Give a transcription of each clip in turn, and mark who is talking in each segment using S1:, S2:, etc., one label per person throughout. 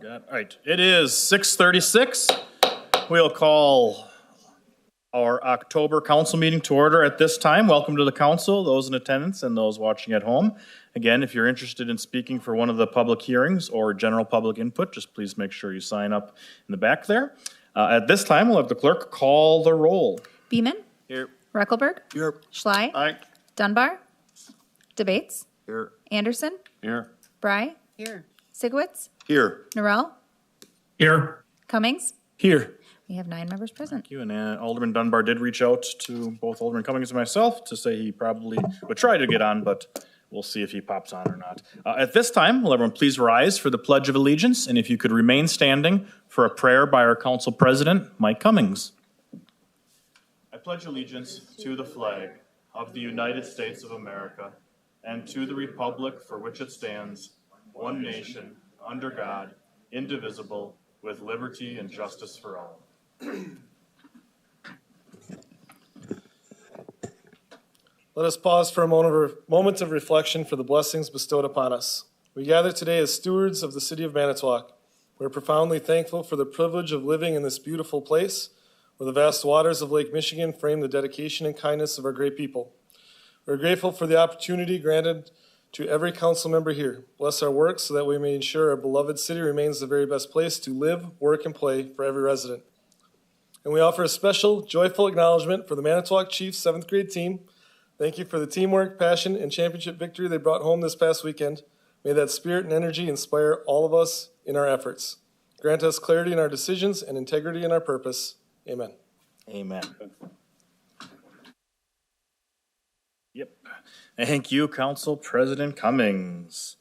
S1: All right, it is 6:36. We'll call our October council meeting to order at this time. Welcome to the council, those in attendance and those watching at home. Again, if you're interested in speaking for one of the public hearings or general public input, just please make sure you sign up in the back there. At this time, we'll have the clerk call the roll.
S2: Beeman.
S1: Here.
S2: Reckelberg.
S1: Here.
S2: Schley.
S1: Aye.
S2: Dunbar. Debates.
S1: Here.
S2: Anderson.
S1: Here.
S2: Bry.
S3: Here.
S2: Sigwitz.
S1: Here.
S2: Norrell.
S4: Here.
S2: Cummings.
S1: Here.
S2: We have 9 members present.
S1: Thank you. And Alderman Dunbar did reach out to both Alderman Cummings and myself to say he probably would try to get on, but we'll see if he pops on or not. At this time, will everyone please rise for the Pledge of Allegiance, and if you could remain standing for a prayer by our council president, Mike Cummings. I pledge allegiance to the flag of the United States of America and to the republic for which it stands, one nation, under God, indivisible, with liberty and justice for all.
S5: Let us pause for a moment of reflection for the blessings bestowed upon us. We gather today as stewards of the city of Manitowoc. We are profoundly thankful for the privilege of living in this beautiful place, where the vast waters of Lake Michigan frame the dedication and kindness of our great people. We are grateful for the opportunity granted to every council member here. Bless our work so that we may ensure our beloved city remains the very best place to live, work, and play for every resident. And we offer a special, joyful acknowledgement for the Manitowoc Chiefs 7th grade team. Thank you for the teamwork, passion, and championship victory they brought home this past weekend. May that spirit and energy inspire all of us in our efforts. Grant us clarity in our decisions and integrity in our purpose. Amen.
S1: Amen. Yep. Thank you, Council President Cummings.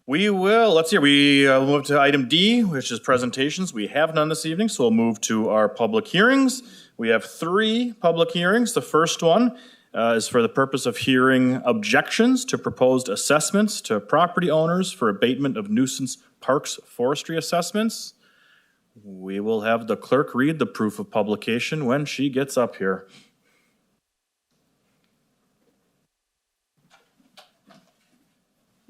S1: We move to item D, which is presentations. We have none this evening, so we'll move to our public hearings. We have 3 public hearings. The first one is for the purpose of hearing objections to proposed assessments to property owners for abatement of nuisance parks forestry assessments. We will have the clerk read the proof of publication when she gets up here.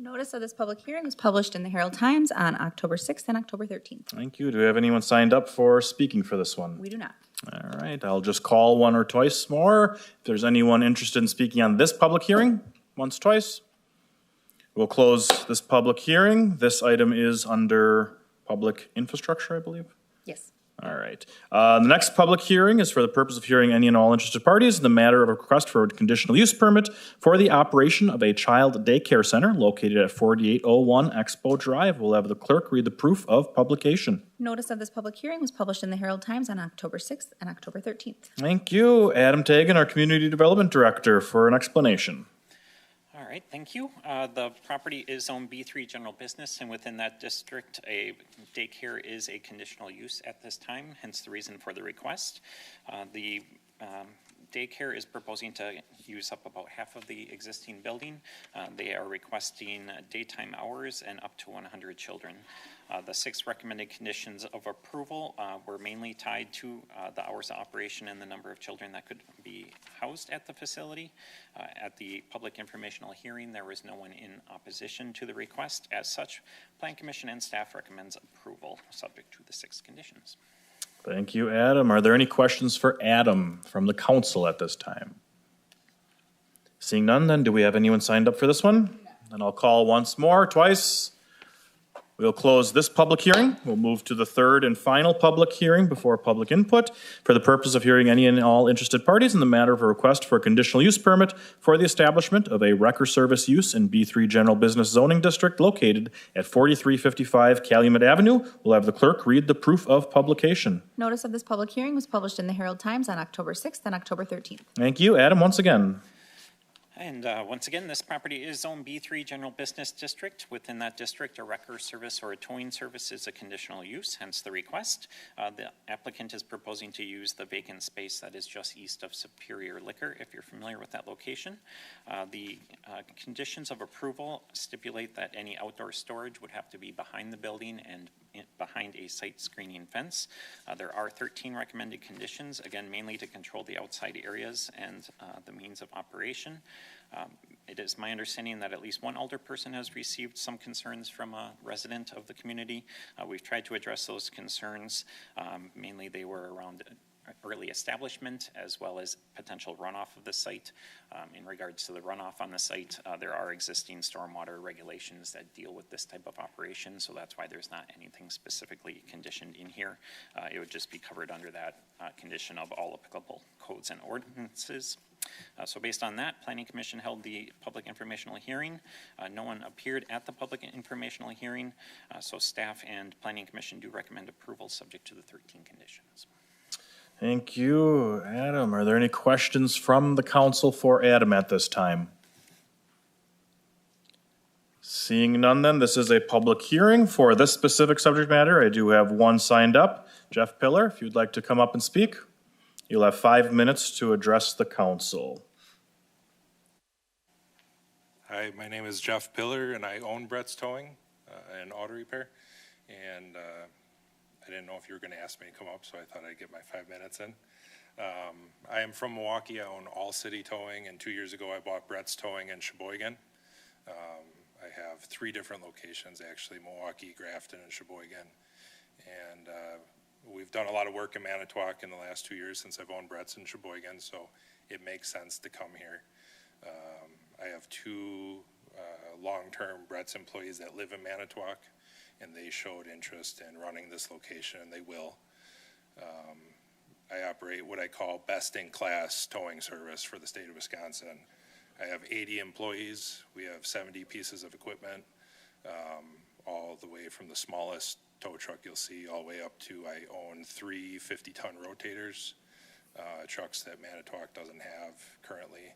S2: Notice of this public hearing was published in the Herald Times on October 6th and October 13th.
S1: Thank you. Do we have anyone signed up for speaking for this one?
S2: We do not.
S1: All right, I'll just call one or twice more. If there's anyone interested in speaking on this public hearing, once, twice. We'll close this public hearing. This item is under public infrastructure, I believe.
S2: Yes.
S1: All right. The next public hearing is for the purpose of hearing any and all interested parties in the matter of a request for a conditional use permit for the operation of a child daycare center located at 4801 Expo Drive. We'll have the clerk read the proof of publication.
S2: Notice of this public hearing was published in the Herald Times on October 6th and October 13th.
S1: Thank you. Adam Tagan, our Community Development Director, for an explanation.
S6: All right, thank you. The property is Zone B3 General Business, and within that district, a daycare is a conditional use at this time, hence the reason for the request. The daycare is proposing to use up about half of the existing building. They are requesting daytime hours and up to 100 children. The 6 recommended conditions of approval were mainly tied to the hours of operation and the number of children that could be housed at the facility. At the public informational hearing, there was no one in opposition to the request. As such, Plan Commission and staff recommends approval, subject to the 6 conditions.
S1: Thank you, Adam. Are there any questions for Adam from the council at this time? Seeing none, then, do we have anyone signed up for this one? Then I'll call once more, twice. We'll close this public hearing. We'll move to the 3rd and final public hearing before public input for the purpose of hearing any and all interested parties in the matter of a request for a conditional use permit for the establishment of a wrecker service use in B3 General Business Zoning District located at 4355 Calumet Avenue. We'll have the clerk read the proof of publication.
S2: Notice of this public hearing was published in the Herald Times on October 6th and October 13th.
S1: Thank you, Adam, once again.
S6: And once again, this property is Zone B3 General Business District. Within that district, a wrecker service or a towing service is a conditional use, hence the request. The applicant is proposing to use the vacant space that is just east of Superior Liquor, if you're familiar with that location. The conditions of approval stipulate that any outdoor storage would have to be behind the building and behind a site screening fence. There are 13 recommended conditions, again, mainly to control the outside areas and the means of operation. It is my understanding that at least one alderperson has received some concerns from a resident of the community. We've tried to address those concerns. Mainly they were around early establishment as well as potential runoff of the site. In regards to the runoff on the site, there are existing stormwater regulations that deal with this type of operation, so that's why there's not anything specifically conditioned in here. It would just be covered under that condition of all applicable codes and ordinances. So based on that, Planning Commission held the public informational hearing. No one appeared at the public informational hearing, so staff and Planning Commission do recommend approval subject to the 13 conditions.
S1: Thank you, Adam. Are there any questions from the council for Adam at this time? Seeing none then, this is a public hearing for this specific subject matter. I do have one signed up. Jeff Pillar, if you'd like to come up and speak, you'll have 5 minutes to address the council.
S3: Hi, my name is Jeff Pillar, and I own Brett's Towing and Auto Repair. And I didn't know if you were going to ask me to come up, so I thought I'd get my 5 minutes in. I am from Milwaukee. I own All City Towing, and 2 years ago I bought Brett's Towing in Sheboygan. I have 3 different locations, actually, Milwaukee, Grafton, and Sheboygan. And we've done a lot of work in Manitowoc in the last 2 years since I've owned Brett's in Sheboygan, so it makes sense to come here. I have 2 long-term Brett's employees that live in Manitowoc, and they showed interest in running this location, and they will. I operate what I call best-in-class towing service for the state of Wisconsin. I have 80 employees. We have 70 pieces of equipment, all the way from the smallest tow truck you'll see all the way up to I own 3 50-ton rotators, trucks that Manitowoc doesn't have currently.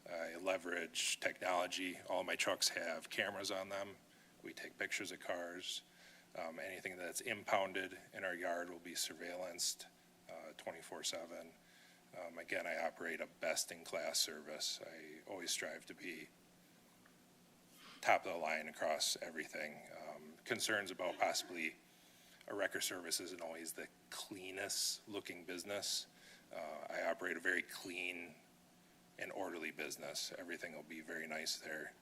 S3: I leverage technology. All my trucks have cameras on them. We take pictures of cars. Anything that's impounded in our yard will be surveillanced 24/7. Again, I operate a best-in-class service. I always strive to be top of the line across everything. Concerns about possibly a wrecker service isn't always the cleanest looking business. I operate a very clean and orderly business. Everything will be very nice there,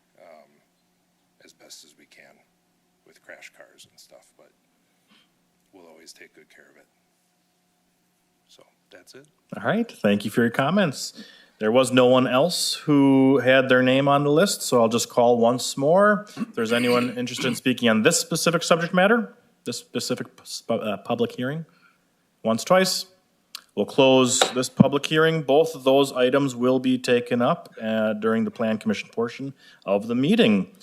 S3: as best as we can with crash cars and stuff, but we'll always take good care of it. So that's it.
S1: All right, thank you for your comments. There was no one else who had their name on the list, so I'll just call once more. If there's anyone interested in speaking on this specific subject matter, this specific public hearing, once, twice. We'll close this public hearing. Both of those items will be taken up during the Plan Commission portion of the meeting.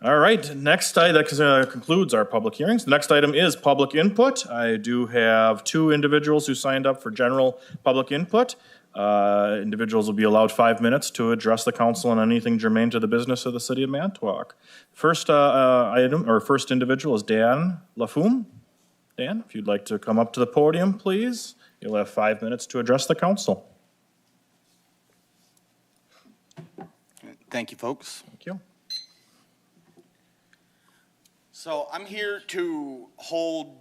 S1: All right, next item, that concludes our public hearings. The next item is public input. I do have 2 individuals who signed up for general public input. Individuals will be allowed 5 minutes to address the council on anything germane to the business of the city of Manitowoc. First first individual is Dan Lafum. Dan, if you'd like to come up to the podium, please. You'll have 5 minutes to address the council.
S4: Thank you, folks.
S1: Thank you.
S4: So I'm here to hold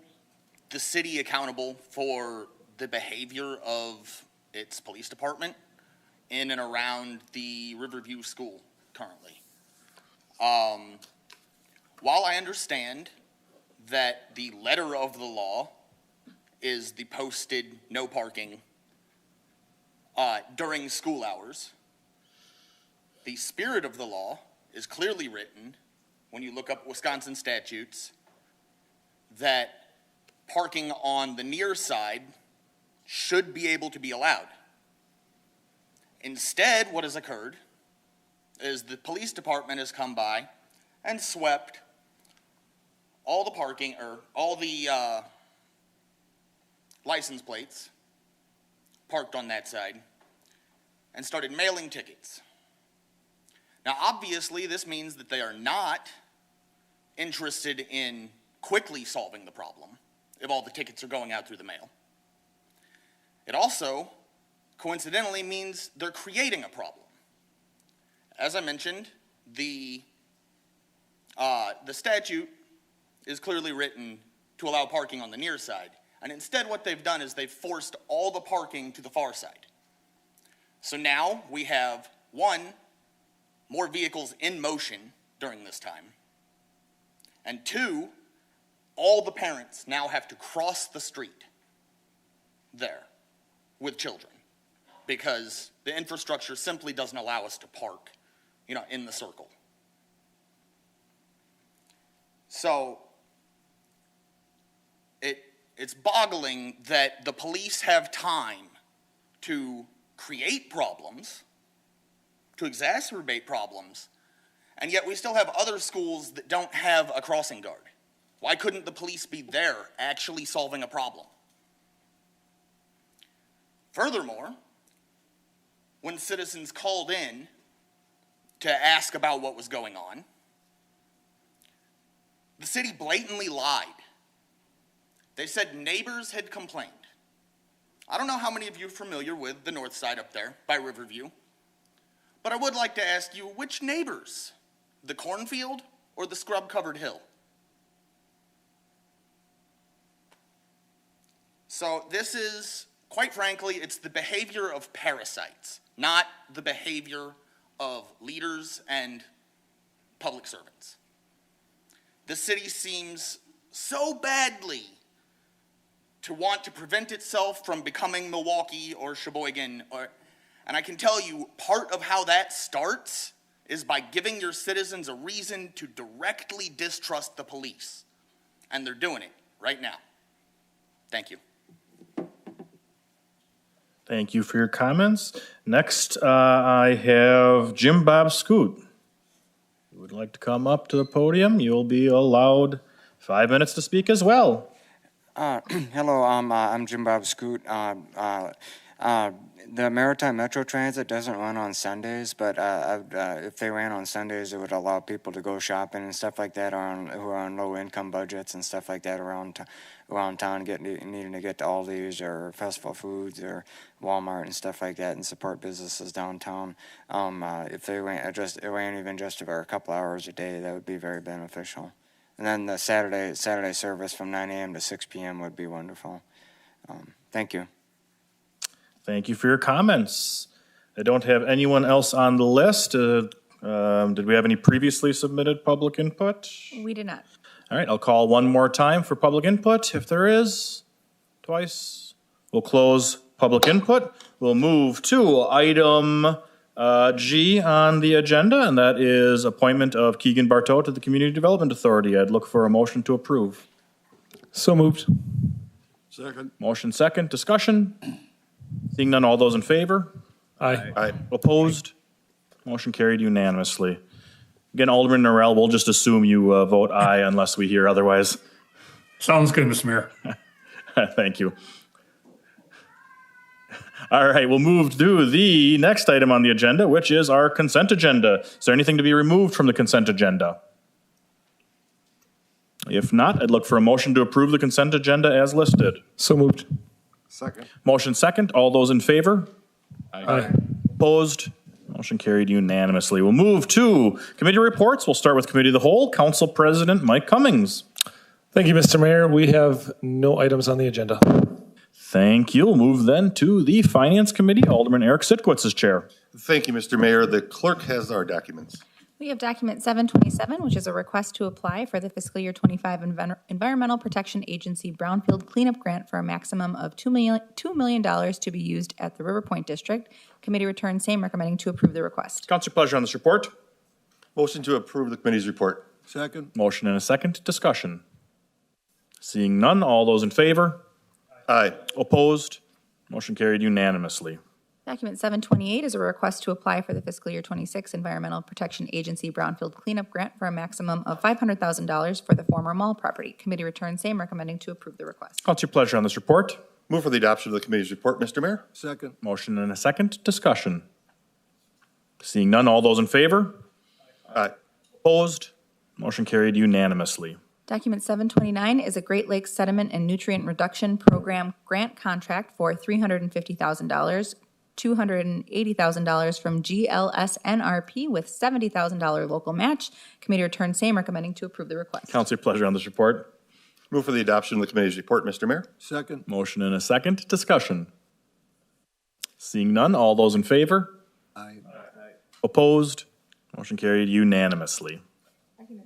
S4: the city accountable for the behavior of its police department in and around the Riverview School currently. While I understand that the letter of the law is the posted no parking during school hours, the spirit of the law is clearly written when you look up Wisconsin statutes that parking on the near side should be able to be allowed. Instead, what has occurred is the police department has come by and swept all the parking, or all the license plates parked on that side, and started mailing tickets. Now, obviously, this means that they are not interested in quickly solving the problem if all the tickets are going out through the mail. It also, coincidentally, means they're creating a problem. As I mentioned, the statute is clearly written to allow parking on the near side. And instead what they've done is they've forced all the parking to the far side. So now we have, one, more vehicles in motion during this time. And two, all the parents now have to cross the street there with children because the infrastructure simply doesn't allow us to park, in the circle. So it's boggling that the police have time to create problems, to exacerbate problems, and yet we still have other schools that don't have a crossing guard. Why couldn't the police be there actually solving a problem? Furthermore, when citizens called in to ask about what was going on, the city blatantly lied. They said neighbors had complained. I don't know how many of you are familiar with the north side up there by Riverview, but I would like to ask you, which neighbors? The cornfield or the scrub-covered hill? So this is, quite frankly, it's the behavior of parasites, not the behavior of leaders and public servants. The city seems so badly to want to prevent itself from becoming Milwaukee or Sheboygan, and I can tell you part of how that starts is by giving your citizens a reason to directly distrust the police. And they're doing it right now. Thank you.
S1: Thank you for your comments. Next, I have Jim Bob Scoot. If you would like to come up to the podium, you'll be allowed 5 minutes to speak as well.
S7: Hello, I'm Jim Bob Scoot. The Maritime Metro Transit doesn't run on Sundays, but if they ran on Sundays, it would allow people to go shopping and stuff like that who are on low-income budgets and stuff like that around town, needing to get to Aldi's or Festival Foods or Walmart and stuff like that and support businesses downtown. If they ran even just for a couple hours a day, that would be very beneficial. And then the Saturday service from 9 a.m. to 6 p.m. would be wonderful. Thank you.
S1: Thank you for your comments. I don't have anyone else on the list. Did we have any previously submitted public input?
S2: We did not.
S1: All right, I'll call one more time for public input. If there is, twice. We'll close public input. We'll move to item G on the agenda, and that is appointment of Keegan Bartow to the Community Development Authority. I'd look for a motion to approve.
S5: So moved.
S8: Second.
S1: Motion second, discussion. Seeing none, all those in favor?
S5: Aye.
S8: Aye.
S1: Opposed? Motion carried unanimously. Again, Alderman Norrell, we'll just assume you vote aye unless we hear otherwise.
S8: Sounds good, Mr. Mayor.
S1: Thank you. All right, we'll move to the next item on the agenda, which is our consent agenda. Is there anything to be removed from the consent agenda? If not, I'd look for a motion to approve the consent agenda as listed.
S5: So moved.
S8: Second.
S1: Motion second, all those in favor?
S5: Aye.
S1: Opposed? Motion carried unanimously. We'll move to committee reports. We'll start with Committee of the Whole. Council President Mike Cummings.
S5: Thank you, Mr. Mayor. We have no items on the agenda.
S1: Thank you. We'll move then to the Finance Committee. Alderman Eric Sitkowitz is chair.
S9: Thank you, Mr. Mayor. The clerk has our documents.
S2: We have document 727, which is a request to apply for the fiscal year 25 Environmental Protection Agency Brownfield Cleanup Grant for a maximum of $2 million to be used at the River Point District. Committee returns same, recommending to approve the request.
S1: Councilor pleasure on this report.
S9: Motion to approve the committee's report.
S8: Second.
S1: Motion and a second. Discussion. Seeing none, all those in favor?
S9: Aye.
S1: Opposed? Motion carried unanimously.
S2: Document 728 is a request to apply for the fiscal year 26 Environmental Protection Agency Brownfield Cleanup Grant for a maximum of $500,000 for the former mall property. Committee returns same, recommending to approve the request.
S1: Councilor pleasure on this report.
S9: Move for the adoption of the committee's report, Mr. Mayor.
S8: Second.
S1: Motion and a second. Discussion. Seeing none, all those in favor?
S9: Aye.
S1: Opposed? Motion carried unanimously.
S2: Document 729 is a Great Lakes Sediment and Nutrient Reduction Program grant contract for $350,000, $280,000 from GLSNRP with $70,000 local match. Committee returns same, recommending to approve the request.
S1: Councilor pleasure on this report.
S9: Move for the adoption of the committee's report, Mr. Mayor.
S8: Second.
S1: Motion and a second. Discussion. Seeing none, all those in favor?
S8: Aye.
S1: Opposed? Motion carried unanimously.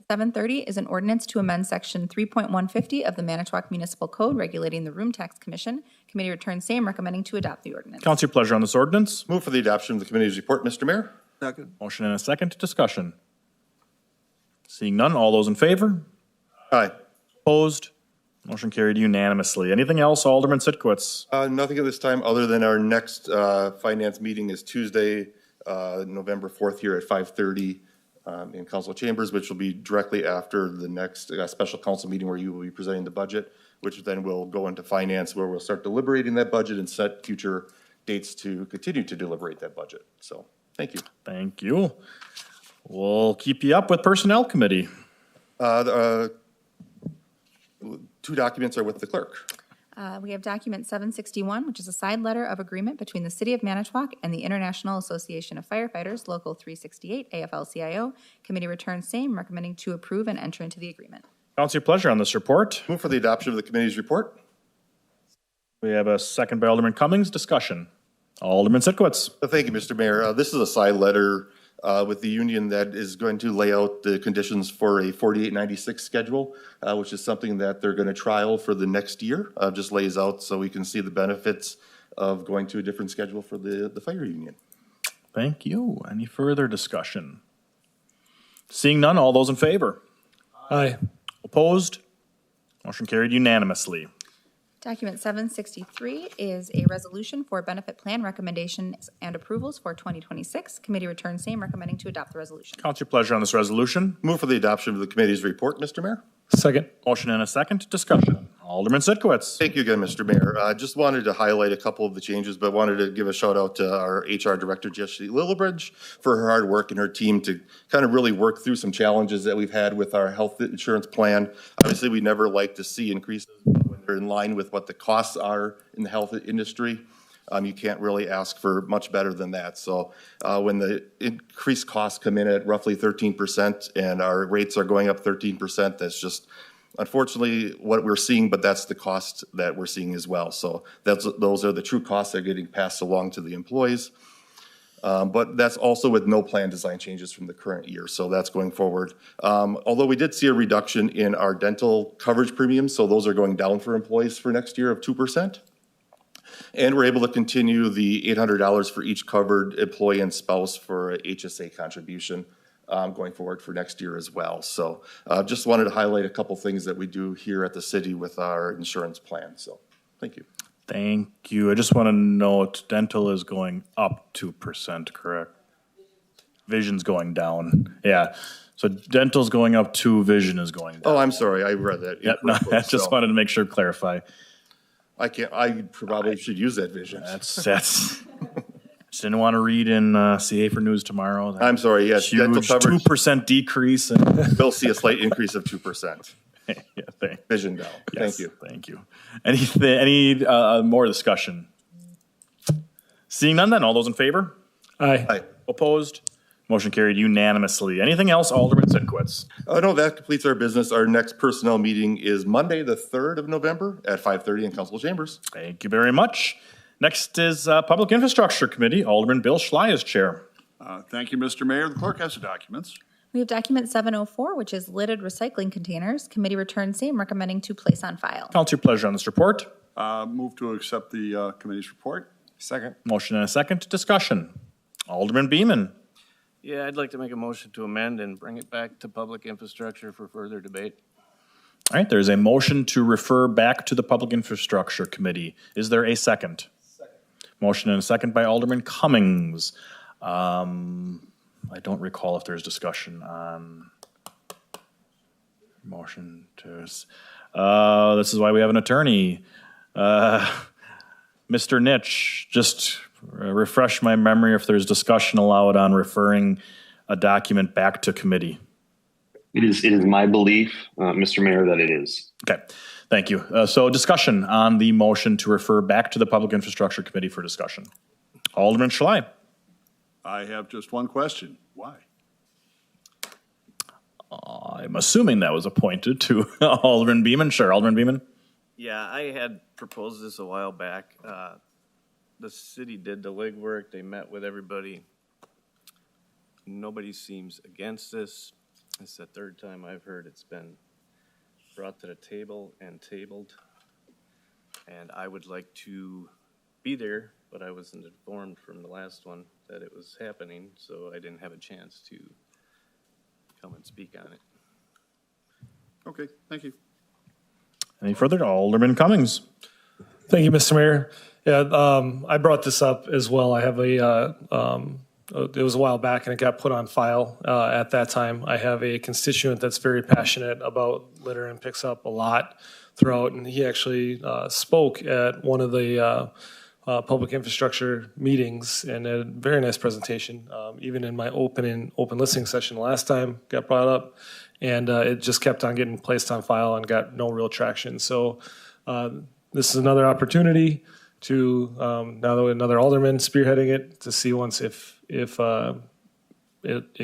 S2: 730 is an ordinance to amend Section 3.150 of the Manitowoc Municipal Code regulating the Room Tax Commission. Committee returns same, recommending to adopt the ordinance.
S1: Council, your pleasure on this ordinance.
S9: Move for the adoption of the committee's report, Mr. Mayor.
S8: Second.
S1: Motion and a second. Discussion. Seeing none, all those in favor?
S9: Aye.
S1: Opposed? Motion carried unanimously. Anything else, Alderman Sitkowitz?
S9: Nothing at this time, other than our next finance meeting is Tuesday, November 4th here at 5:30 in council chambers, which will be directly after the next special council meeting where you will be presenting the budget, which then will go into finance where we'll start deliberating that budget and set future dates to continue to deliberate that budget. So, thank you.
S1: Thank you. We'll keep you up with Personnel Committee.
S9: Two documents are with the clerk.
S2: We have document 761, which is a side letter of agreement between the City of Manitowoc and the International Association of Firefighters, Local 368, AFL-CIO. Committee returns same, recommending to approve and enter into the agreement.
S1: Council, your pleasure on this report.
S9: Move for the adoption of the committee's report.
S1: We have a second by Alderman Cummings. Discussion. Alderman Sitkowitz.
S9: Thank you, Mr. Mayor. This is a side letter with the union that is going to lay out the conditions for a 4896 schedule, which is something that they're going to trial for the next year. Just lays out so we can see the benefits of going to a different schedule for the fire union.
S1: Thank you. Any further discussion? Seeing none, all those in favor?
S5: Aye.
S1: Opposed? Motion carried unanimously.
S2: Document 763 is a resolution for benefit plan recommendations and approvals for 2026. Committee returns same, recommending to adopt the resolution.
S1: Council, your pleasure on this resolution.
S9: Move for the adoption of the committee's report, Mr. Mayor.
S5: Second.
S1: Motion and a second. Discussion. Alderman Sitkowitz.
S9: Thank you again, Mr. Mayor. I just wanted to highlight a couple of the changes, but wanted to give a shout out to our HR Director, Jessie Lillibridge, for her hard work and her team to kind of really work through some challenges that we've had with our health insurance plan. Obviously, we never like to see increases when they're in line with what the costs are in the health industry. You can't really ask for much better than that. So when the increased costs come in at roughly 13% and our rates are going up 13%, that's just unfortunately what we're seeing, but that's the cost that we're seeing as well. So those are the true costs that are getting passed along to the employees. But that's also with no plan design changes from the current year. So that's going forward. Although we did see a reduction in our dental coverage premiums, so those are going down for employees for next year of 2%. And we're able to continue the $800 for each covered employee and spouse for a HSA contribution going forward for next year as well. So just wanted to highlight a couple things that we do here at the city with our insurance plan. So thank you.
S1: Thank you. I just want to note dental is going up 2%, correct? Vision's going down. Yeah. So dental's going up 2, vision is going down.
S9: Oh, I'm sorry. I read that.
S1: Yep, no, I just wanted to make sure, clarify.
S9: I probably should use that vision.
S1: That's just didn't want to read in CA for News tomorrow.
S9: I'm sorry. Yes, dental
S1: Huge
S9: coverage
S1: 2% decrease. And
S9: will see a slight increase of 2%.
S1: yeah,
S9: Vision down.
S1: yes,
S9: Thank you.
S1: Thank you. Any more discussion? Seeing none, then all those in favor?
S5: Aye.
S9: Aye.
S1: Opposed? Motion carried unanimously. Anything else, Alderman Sitkowitz?
S9: No, that completes our business. Our next personnel meeting is Monday, the 3rd of November at 5:30 in council chambers.
S1: Thank you very much. Next is Public Infrastructure Committee. Alderman Bill Schley is chair.
S8: Thank you, Mr. Mayor. The clerk has the documents.
S2: We have document 704, which is lidded recycling containers. Committee returns same, recommending to place on file.
S1: Council, your pleasure on this report.
S8: Move to accept the committee's report.
S5: Second.
S1: Motion and a second. Discussion. Alderman Beeman.
S10: Yeah, I'd like to make a motion to amend and bring it back to public infrastructure for further debate.
S1: All right, there's a motion to refer back to the Public Infrastructure Committee. Is there a second? Second. Motion and a second by Alderman Cummings. I don't recall if there's discussion on motion to, this is why we have an attorney. Mr. Nitch, just refresh my memory if there's discussion allowed on referring a document back to committee.
S11: It is my belief, Mr. Mayor, that it is.
S1: Okay, thank you. So discussion on the motion to refer back to the Public Infrastructure Committee for discussion. Alderman Schley.
S8: I have just one question. Why?
S1: I'm assuming that was appointed to Alderman Beeman. Sure, Alderman Beeman.
S10: Yeah, I had proposed this a while back. The city did the legwork. They met with everybody. nobody seems against this. It's the third time I've heard it's been brought to the table and tabled. And I would like to be there, but I wasn't informed from the last one that it was happening, so I didn't have a chance to come and speak on it.
S8: Okay, thank you.
S1: Any further? Alderman Cummings.
S5: Thank you, Mr. Mayor. Yeah, I brought this up as well. I have it was a while back and it got put on file at that time. I have a constituent that's very passionate about litter and picks up a lot throughout, and he actually spoke at one of the public infrastructure meetings and a very nice presentation. Even in my open listening session last time, got brought up, and it just kept on getting placed on file and got no real traction. So this is another opportunity to now that another alderman spearheading it to see once if it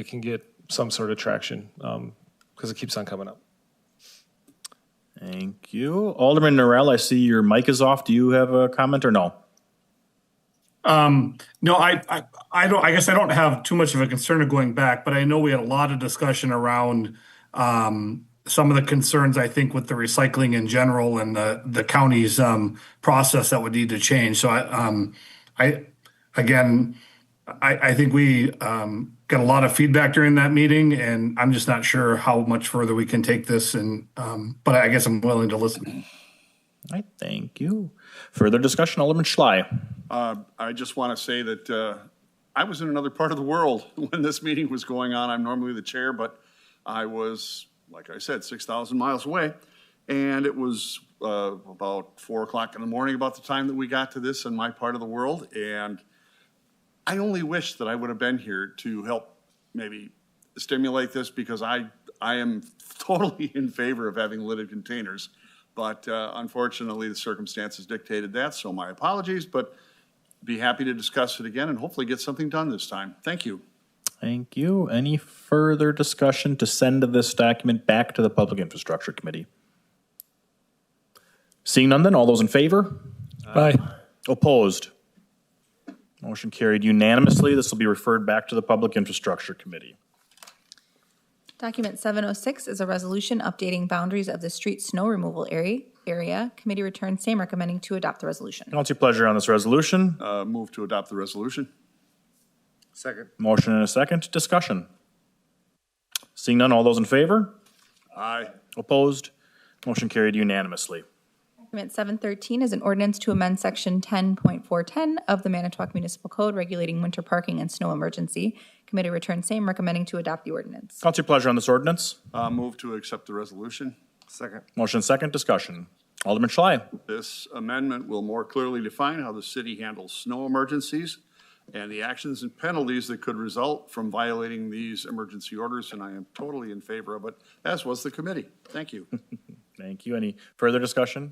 S5: can get some sort of traction because it keeps on coming up.
S1: Thank you. Alderman Norrell, I see your mic is off. Do you have a comment or no?
S12: No, I don't. I guess I don't have too much of a concern of going back, but I know we had a lot of discussion around some of the concerns, I think, with the recycling in general and the county's process that would need to change. So I think we got a lot of feedback during that meeting, and I'm just not sure how much further we can take this. And but I guess I'm willing to listen.
S1: All right, thank you. Further discussion, Alderman Schley.
S8: I just want to say that I was in another part of the world when this meeting was going on. I'm normally the chair, but I was, like I said, 6,000 miles away. And it was about 4 o'clock in the morning about the time that we got to this in my part of the world. And I only wish that I would have been here to help maybe stimulate this, because I am totally in favor of having lidded containers. But unfortunately, the circumstances dictated that, so my apologies, but be happy to discuss it again and hopefully get something done this time. Thank you.
S1: Thank you. Any further discussion to send this document back to the Public Infrastructure Committee? Seeing none then, all those in favor?
S5: Aye.
S1: Opposed? Motion carried unanimously. This will be referred back to the Public Infrastructure Committee.
S2: Document 706 is a resolution updating boundaries of the street snow removal area. Committee returns same, recommending to adopt the resolution.
S1: What's your pleasure on this resolution?
S8: Move to adopt the resolution.
S10: Second.
S1: Motion and a second. Discussion. Seeing none, all those in favor?
S8: Aye.
S1: Opposed? Motion carried unanimously.
S2: Document 713 is an ordinance to amend section 10.410 of the Manitowoc Municipal Code regulating winter parking and snow emergency. Committee returns same, recommending to adopt the ordinance.
S1: What's your pleasure on this ordinance?
S8: Move to accept the resolution.
S10: Second.
S1: Motion second. Discussion. Alderman Schley.
S8: This amendment will more clearly define how the city handles snow emergencies and the actions and penalties that could result from violating these emergency orders, and I am totally in favor of it, as was the committee. Thank you.
S1: Thank you. Any further discussion?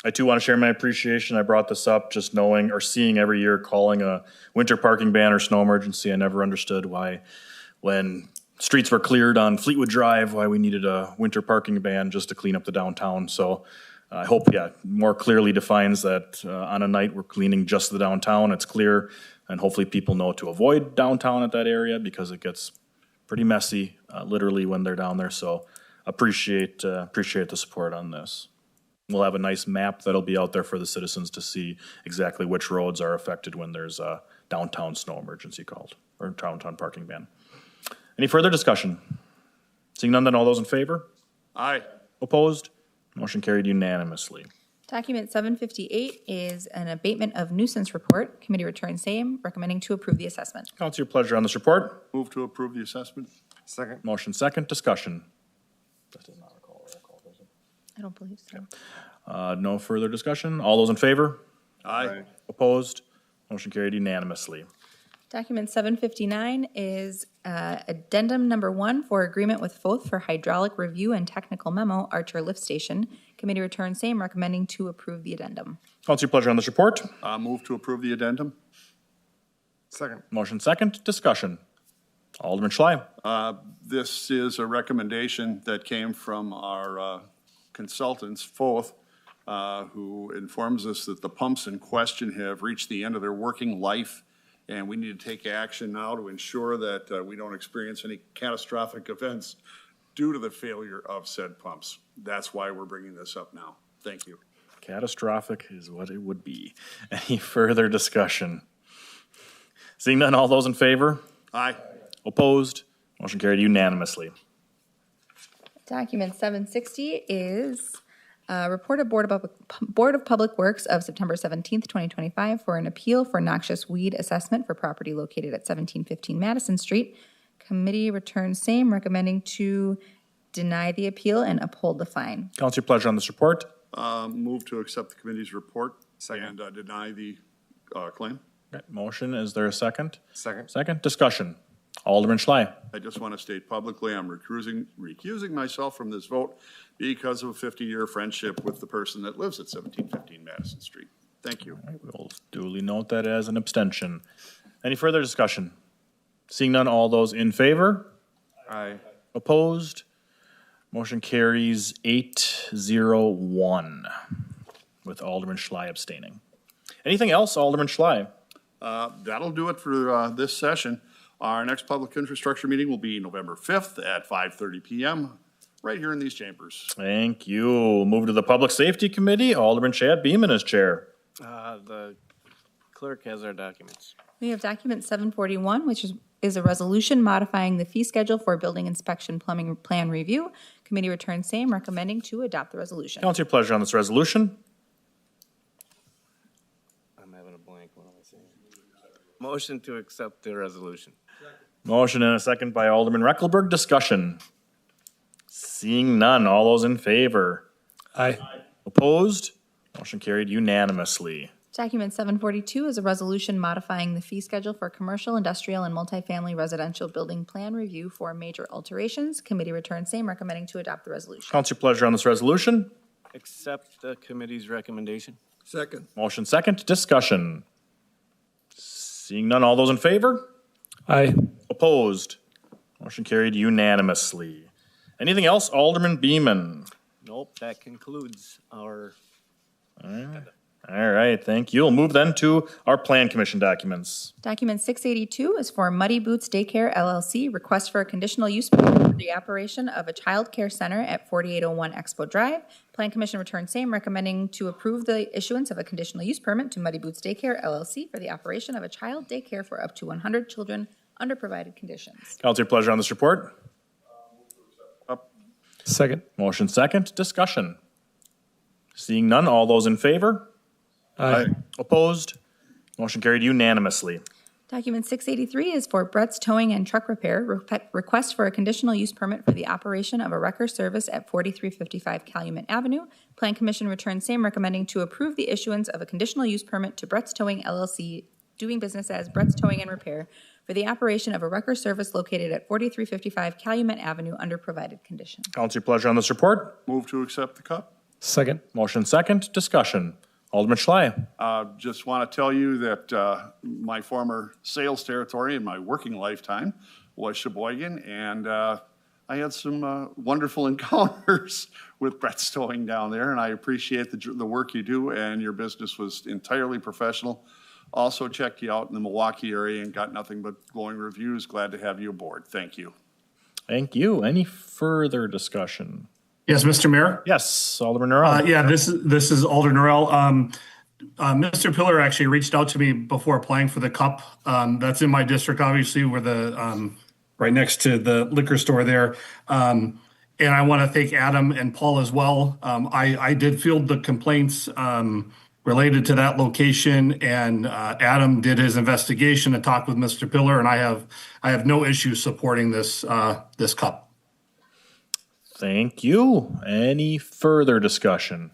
S1: I too want to share my appreciation. I brought this up just knowing or seeing every year calling a winter parking ban or snow emergency. I never understood why, when streets were cleared on Fleetwood Drive, why we needed a winter parking ban just to clean up the downtown. So I hope, more clearly defines that on a night we're cleaning just the downtown. It's clear, and hopefully people know to avoid downtown at that area because it gets pretty messy, literally, when they're down there. So appreciate the support on this. We'll have a nice map that'll be out there for the citizens to see exactly which roads are affected when there's a downtown snow emergency called, or downtown parking ban. Any further discussion? Seeing none, then all those in favor?
S8: Aye.
S1: Opposed? Motion carried unanimously.
S2: Document 758 is an abatement of nuisance report. Committee returns same, recommending to approve the assessment.
S1: Council, your pleasure on this report.
S8: Move to approve the assessment.
S10: Second.
S1: Motion second. Discussion.
S2: I don't believe so.
S1: No further discussion. All those in favor?
S8: Aye.
S1: Opposed? Motion carried unanimously.
S2: Document 759 is addendum number 1 for agreement with Foth for hydraulic review and technical memo, Archer Lift Station. Committee returns same, recommending to approve the addendum.
S1: Council, your pleasure on this report.
S8: Move to approve the addendum.
S10: Second.
S1: Motion second. Discussion. Alderman Schley.
S8: This is a recommendation that came from our consultants, Foth, who informs us that the pumps in question have reached the end of their working life And we need to take action now to ensure that we don't experience any catastrophic events due to the failure of said pumps. That's why we're bringing this up now. Thank you.
S1: Catastrophic is what it would be. Any further discussion? Seeing none, all those in favor?
S8: Aye.
S1: Opposed? Motion carried unanimously.
S2: Document 760 is report of Board of Public Works of September 17th, 2025 for an appeal for noxious weed assessment for property located at 1715 Madison Street. Committee returns same, recommending to deny the appeal and uphold the fine.
S1: Council, your pleasure on this report.
S8: Move to accept the committee's report and deny the claim.
S1: Okay, motion, is there a second?
S10: Second.
S1: Second, discussion. Alderman Schley.
S8: I just want to state publicly, I'm recusing myself from this vote because of a 50-year friendship with the person that lives at 1715 Madison Street. Thank you.
S1: All right, we'll duly note that as an abstention. Any further discussion? Seeing none, all those in favor?
S10: Aye.
S1: Opposed? Motion carries 8-0-1 with Alderman Schley abstaining. Anything else, Alderman Schley?
S8: That'll do it for this session. Our next public infrastructure meeting will be November 5th at 5:30 p.m. right here in these chambers.
S1: Thank you. Move to the Public Safety Committee. Alderman Chad Beeman is chair.
S10: The clerk has our documents.
S2: We have document 741, which is a resolution modifying the fee schedule for building inspection plumbing plan review. Committee returns same, recommending to adopt the resolution.
S1: Council, your pleasure on this resolution.
S10: I'm having a blank. What am I saying? Motion to accept the resolution.
S1: Motion and a second by Alderman Reckelberg. Discussion. Seeing none, all those in favor?
S5: Aye.
S1: Opposed? Motion carried unanimously.
S2: Document 742 is a resolution modifying the fee schedule for commercial, industrial, and multifamily residential building plan review for major alterations. Committee returns same, recommending to adopt the resolution.
S1: Council, your pleasure on this resolution.
S10: Accept the committee's recommendation.
S5: Second.
S1: Motion second. Discussion. Seeing none, all those in favor?
S5: Aye.
S1: Opposed? Motion carried unanimously. Anything else, Alderman Beeman?
S10: Nope, that concludes our.
S1: All right, thank you. We'll move then to our Plan Commission documents.
S2: Document 682 is for Muddy Boots Daycare LLC, request for a conditional use permit for the operation of a child care center at 4801 Expo Drive. Plan Commission returns same, recommending to approve the issuance of a conditional use permit to Muddy Boots Daycare LLC for the operation of a child daycare for up to 100 children under provided conditions.
S1: Council, your pleasure on this report.
S5: Second.
S1: Motion second. Discussion. Seeing none, all those in favor?
S5: Aye.
S1: Opposed? Motion carried unanimously.
S2: Document 683 is for Brett's Towing and Truck Repair, request for a conditional use permit for the operation of a wrecker service at 4355 Calumet Avenue. Plan Commission returns same, recommending to approve the issuance of a conditional use permit to Brett's Towing LLC, doing business as Brett's Towing and Repair, for the operation of a wrecker service located at 4355 Calumet Avenue under provided conditions.
S1: Council, your pleasure on this report.
S8: Move to accept the cup.
S5: Second.
S1: Motion second. Discussion. Alderman Schley.
S8: Just want to tell you that my former sales territory in my working lifetime was Sheboygan, and I had some wonderful encounters with Brett's Towing down there, and I appreciate the work you do, and your business was entirely professional. Also checked you out in the Milwaukee area and got nothing but glowing reviews. Glad to have you aboard. Thank you.
S1: Thank you. Any further discussion?
S12: Yes, Mr. Mayor?
S1: Yes, Alderman Norrell.
S12: Yeah, this is Alder Norrell. Mr. Pillar actually reached out to me before applying for the cup. That's in my district, obviously, where the right next to the liquor store there. And I want to thank Adam and Paul as well. I did field the complaints related to that location, and Adam did his investigation and talked with Mr. Pillar, and I have no issue supporting this this cup.
S1: Thank you. Any further discussion?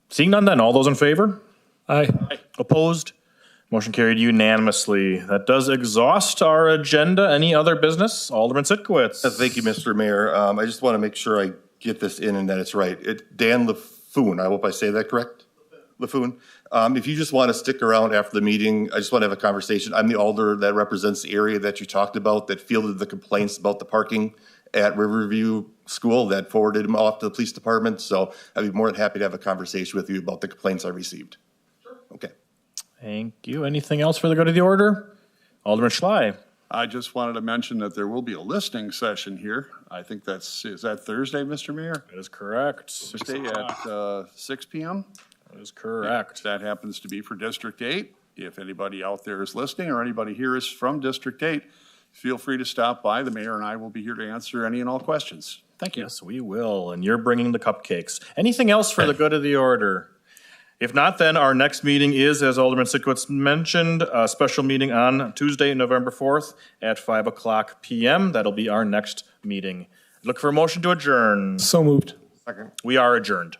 S1: Seeing none then, all those in favor?
S5: Aye.
S1: Opposed? Motion carried unanimously. That does exhaust our agenda. Any other business? Alderman Sitkowitz.
S9: Thank you, Mr. Mayor. I just want to make sure I get this in and that it's right. Dan LaFoon, I hope I say that correct? LaFoon. If you just want to stick around after the meeting, I just want to have a conversation. I'm the alder that represents the area that you talked about that fielded the complaints about the parking at Riverview School that forwarded them off to the police department. So I'd be more than happy to have a conversation with you about the complaints I received. Sure. Okay.
S1: Thank you. Anything else for the good of the order? Alderman Schley.
S8: I just wanted to mention that there will be a listening session here. I think is that Thursday, Mr. Mayor?
S1: That is correct.
S8: Thursday at 6 p.m.?
S1: That is correct.
S8: That happens to be for District 8. If anybody out there is listening or anybody here is from District 8, feel free to stop by. The mayor and I will be here to answer any and all questions. Thank you.
S1: Yes, we will. And you're bringing the cupcakes. Anything else for the good of the order? If not, then our next meeting is, as Alderman Sikowitz mentioned, a special meeting on Tuesday, November 4th at 5:00 p.m. That'll be our next meeting. Look for a motion to adjourn.
S5: So moved.
S1: We are adjourned.